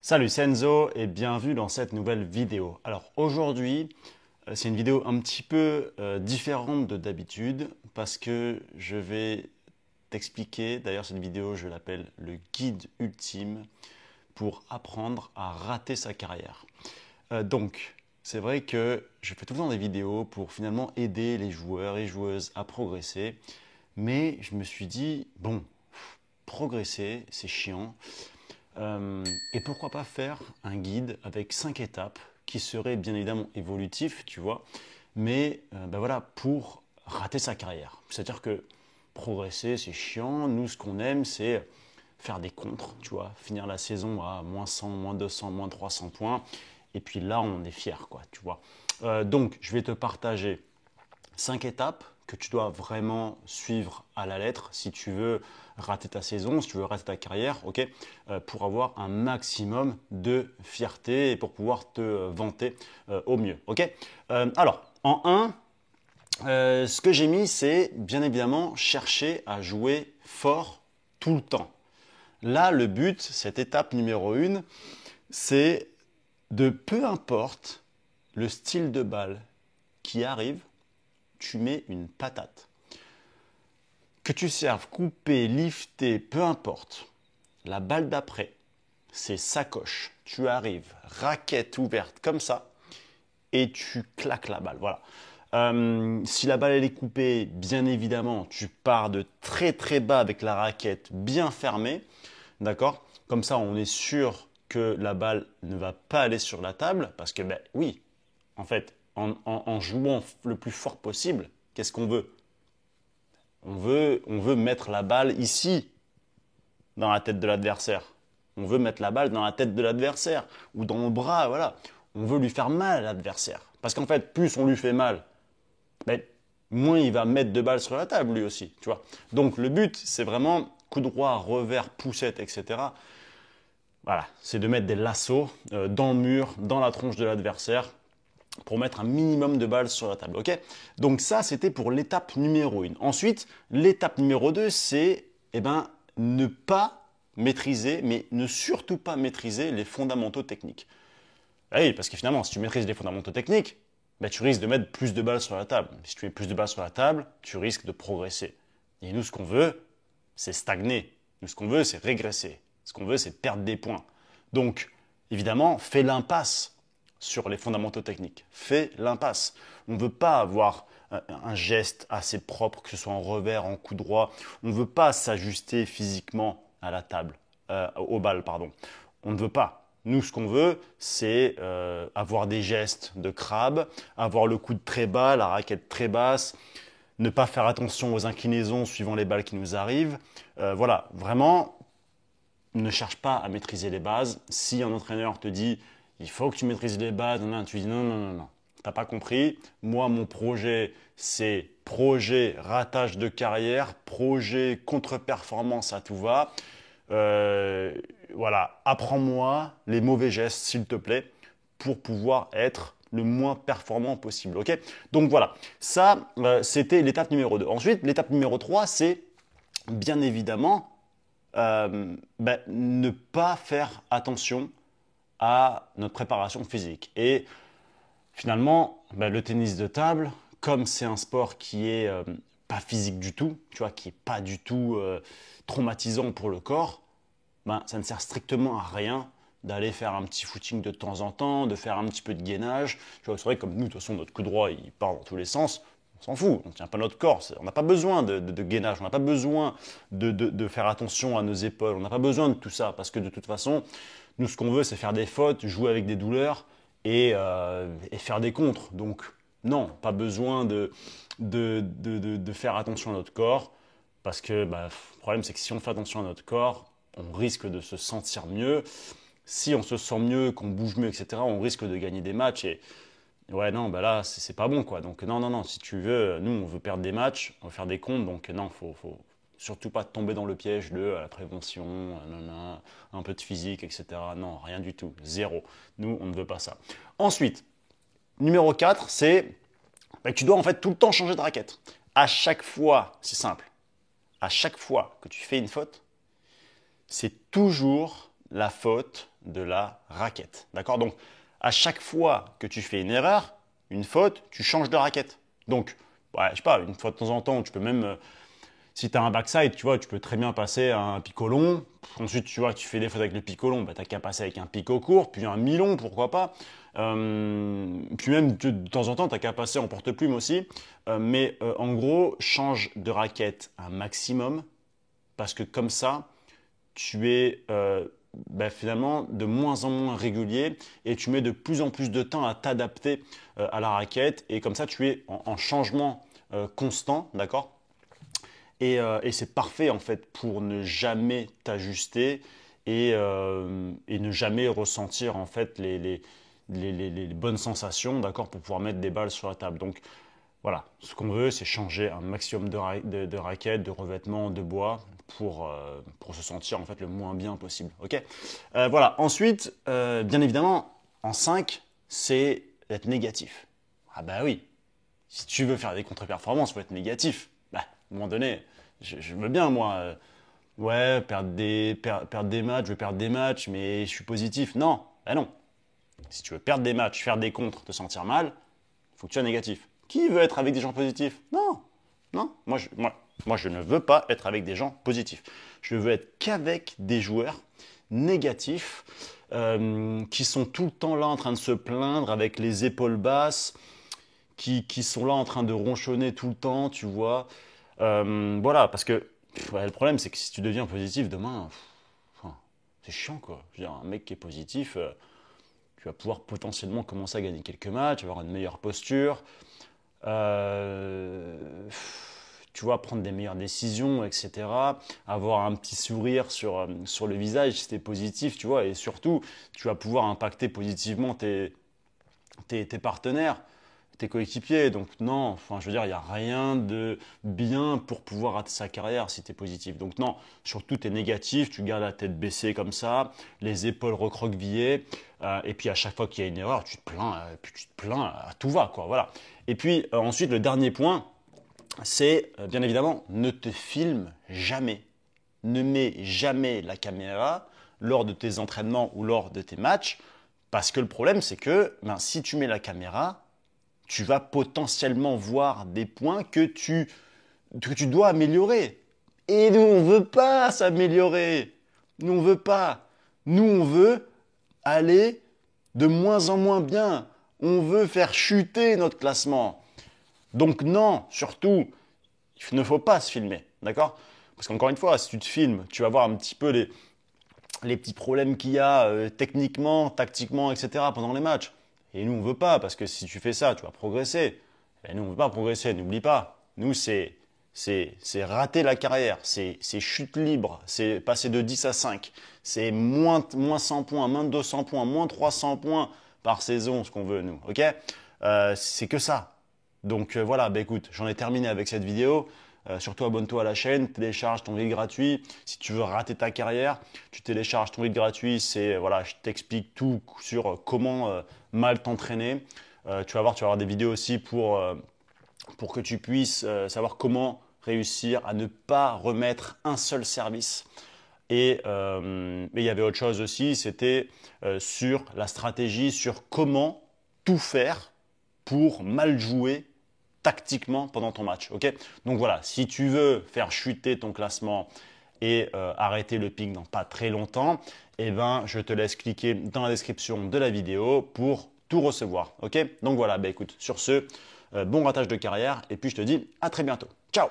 Salut, c'est Enzo et bienvenue dans cette nouvelle vidéo. Alors aujourd'hui, c'est une vidéo un petit peu différente de d'habitude parce que je vais t'expliquer, d'ailleurs cette vidéo je l'appelle le guide ultime pour apprendre à rater sa carrière. Donc c'est vrai que je fais tout le temps des vidéos pour finalement aider les joueurs et joueuses à progresser, mais je me suis dit, bon, progresser c'est chiant. Et pourquoi pas faire un guide avec 5 étapes qui seraient bien évidemment évolutifs, tu vois, mais ben voilà, pour rater sa carrière. C'est-à-dire que progresser, c'est chiant. Nous, ce qu'on aime, c'est faire des contres, tu vois, finir la saison à moins 100, moins 200, moins 300 points. Et puis là, on est fier, quoi, tu vois. Donc, je vais te partager 5 étapes que tu dois vraiment suivre à la lettre si tu veux rater ta saison, si tu veux rater ta carrière, ok, pour avoir un maximum de fierté et pour pouvoir te vanter au mieux, ok. Alors, en un, ce que j'ai mis, c'est bien évidemment chercher à jouer fort tout le temps. Là, le but, cette étape numéro 1, c'est de peu importe le style de balle qui arrive, tu mets une patate. Que tu serves couper, lifter, peu importe. La balle d'après, c'est sacoche. Tu arrives, raquette ouverte comme ça, et tu claques la balle. Voilà. Si la balle elle est coupée, bien évidemment, tu pars de très très bas avec la raquette bien fermée. D'accord. Comme ça, on est sûr que la balle ne va pas aller sur la table. Parce que, ben oui, en fait, en jouant le plus fort possible, qu'est-ce qu'on veut? On veut mettre la balle ici, dans la tête de l'adversaire. On veut mettre la balle dans la tête de l'adversaire ou dans le bras, voilà. On veut lui faire mal à l'adversaire. Parce qu'en fait, plus on lui fait mal, ben, moins il va mettre de balles sur la table lui aussi, tu vois. Donc le but, c'est vraiment coup droit, revers, poussette, etc. Voilà, c'est de mettre des lassos dans le mur, dans la tronche de l'adversaire pour mettre un minimum de balles sur la table. Ok. Donc ça, c'était pour l'étape numéro 1. Ensuite, l'étape numéro 2, c'est ne pas maîtriser, mais ne surtout pas maîtriser les fondamentaux techniques. Ah oui, parce que finalement, si tu maîtrises les fondamentaux techniques, ben, tu risques de mettre plus de balles sur la table. Si tu mets plus de balles sur la table, tu risques de progresser. Et nous, ce qu'on veut, c'est stagner. Nous, ce qu'on veut, c'est régresser. Ce qu'on veut, c'est perdre des points. Donc, évidemment, fais l'impasse sur les fondamentaux techniques. Fais l'impasse. On ne veut pas avoir un geste assez propre, que ce soit en revers, en coup droit. On ne veut pas s'ajuster physiquement à la table, aux balles, pardon. On ne veut pas. Nous, ce qu'on veut, c'est avoir des gestes de crabe, avoir le coude très bas, la raquette très basse, ne pas faire attention aux inclinaisons suivant les balles qui nous arrivent. Voilà, vraiment, ne cherche pas à maîtriser les bases. Si un entraîneur te dit il faut que tu maîtrises les bases, tu dis non, non, non, non. T'as pas compris. Moi, mon projet, c'est projet ratage de carrière, projet contre-performance à tout va. Euh, voilà, apprends-moi les mauvais gestes, s'il te plaît, pour pouvoir être le moins performant possible. Ok. Donc voilà, ça, c'était l'étape numéro 2. Ensuite, l'étape numéro 3, c'est bien évidemment ne pas faire attention à notre préparation physique. Et finalement, le tennis de table, comme c'est un sport qui est pas physique du tout, tu vois, qui est pas du tout traumatisant pour le corps, ça ne sert strictement à rien d'aller faire un petit footing de temps en temps, de faire un petit peu de gainage. Tu vois, c'est vrai que comme nous, de toute façon, notre coup droit, il part dans tous les sens. On s'en fout, on ne tient pas notre corps. On n'a pas besoin de gainage, on n'a pas besoin de faire attention à nos épaules, on n'a pas besoin de tout ça, parce que de toute façon, nous, ce qu'on veut, c'est faire des fautes, jouer avec des douleurs et faire des contres. Donc, non, pas besoin de faire attention à notre corps, parce que le problème, c'est que si on fait attention à notre corps, on risque de se sentir mieux. Si on se sent mieux, qu'on bouge mieux, etc., on risque de gagner des matchs. Et ouais, non, là, c'est pas bon, quoi. Donc, non, non, non, si tu veux, nous, on veut perdre des matchs, on veut faire des comptes. Donc, non, faut surtout pas tomber dans le piège de la prévention, un peu de physique, etc. Non, rien du tout. Zéro. Nous, on ne veut pas ça. Ensuite, numéro 4, c'est que tu dois en fait tout le temps changer de raquette. À chaque fois, c'est simple. À chaque fois que tu fais une faute, c'est toujours la faute de la raquette. D'accord? Donc, à chaque fois que tu fais une erreur, une faute, tu changes de raquette. Donc, ouais, je sais pas, une fois de temps en temps, tu peux même, si tu as un backside, tu vois, tu peux très bien passer à un pico long. Ensuite, tu vois, tu fais des fautes avec le pico long, bah, tu n'as qu'à passer avec un pico court, puis un mi-long, pourquoi pas. Puis même, de temps en temps, tu n'as qu'à passer en porte-plume aussi. Mais en gros, change de raquette un maximum, parce que comme ça, tu es finalement de moins en moins régulier et tu mets de plus en plus de temps à t'adapter à la raquette. Et comme ça, tu es en changement constant, d'accord? Et c'est parfait en fait pour ne jamais t'ajuster et ne jamais ressentir en fait les bonnes sensations, d'accord, pour pouvoir mettre des balles sur la table. Donc voilà, ce qu'on veut, c'est changer un maximum de raquettes, de revêtements, de bois pour se sentir en fait le moins bien possible. Ok. Voilà. Ensuite, bien évidemment, en 5, c'est d'être négatif. Ah bah oui, si tu veux faire des contre-performances, il faut être négatif. Bah, à un moment donné, je veux bien, moi, ouais, perdre des matchs, je veux perdre des matchs, mais je suis positif. Non, bah non. Si tu veux perdre des matchs, faire des contres, te sentir mal, il faut que tu sois négatif. Qui veut être avec des gens positifs? Non, non. Moi, je ne veux pas être avec des gens positifs. Je veux être qu'avec des joueurs négatifs qui sont tout le temps là en train de se plaindre avec les épaules basses, qui sont là en train de ronchonner tout le temps, tu vois. Voilà, parce que le problème, c'est que si tu deviens positif demain, enfin, c'est chiant, quoi. Je veux dire, un mec qui est positif, tu vas pouvoir potentiellement commencer à gagner quelques matchs, avoir une meilleure posture, euh, tu vois, prendre des meilleures décisions, etc. Avoir un petit sourire sur le visage si tu es positif, tu vois. Et surtout, tu vas pouvoir impacter positivement tes partenaires, tes coéquipiers. Donc non, enfin je veux dire, il n'y a rien de bien pour pouvoir rater sa carrière si tu es positif. Donc non, surtout tu es négatif, tu gardes la tête baissée comme ça, les épaules recroquevillées, et puis à chaque fois qu'il y a une erreur, tu te plains, puis tu te plains à tout va, quoi. Voilà. Et puis ensuite, le dernier point, c'est bien évidemment, ne te filme jamais. Ne mets jamais la caméra lors de tes entraînements ou lors de tes matchs, parce que le problème, c'est que si tu mets la caméra, tu vas potentiellement voir des points que tu dois améliorer. Et nous, on ne veut pas s'améliorer. Nous, on ne veut pas. Nous, on veut aller de moins en moins bien. On veut faire chuter notre classement. Donc non, surtout, il ne faut pas se filmer. D'accord? Parce qu'encore une fois, si tu te filmes, tu vas voir un petit peu les petits problèmes qu'il y a techniquement, tactiquement, etc. pendant les matchs. Et nous, on ne veut pas, parce que si tu fais ça, tu vas progresser. Et nous, on ne veut pas progresser, n'oublie pas. Nous, c'est rater la carrière, c'est chute libre, c'est passer de 10 à 5, c'est moins 100 points, moins 200 points, moins 300 points par saison, ce qu'on veut, nous. Ok? C'est que ça. Donc voilà, bah, écoute, j'en ai terminé avec cette vidéo. Surtout abonne-toi à la chaîne, télécharge ton guide gratuit. Si tu veux rater ta carrière, tu télécharges ton guide gratuit. C'est voilà, je t'explique tout sur comment mal t'entraîner. Tu vas voir des vidéos aussi pour que tu puisses savoir comment réussir à ne pas remettre un seul service. Et il y avait autre chose aussi, c'était sur la stratégie, sur comment tout faire pour mal jouer tactiquement pendant ton match. Ok? Donc voilà, si tu veux faire chuter ton classement et arrêter le pic dans pas très longtemps, eh ben, je te laisse cliquer dans la description de la vidéo pour tout recevoir. Ok? Donc voilà, bah, écoute, sur ce, bon ratage de carrière et puis je te dis à très bientôt. Ciao!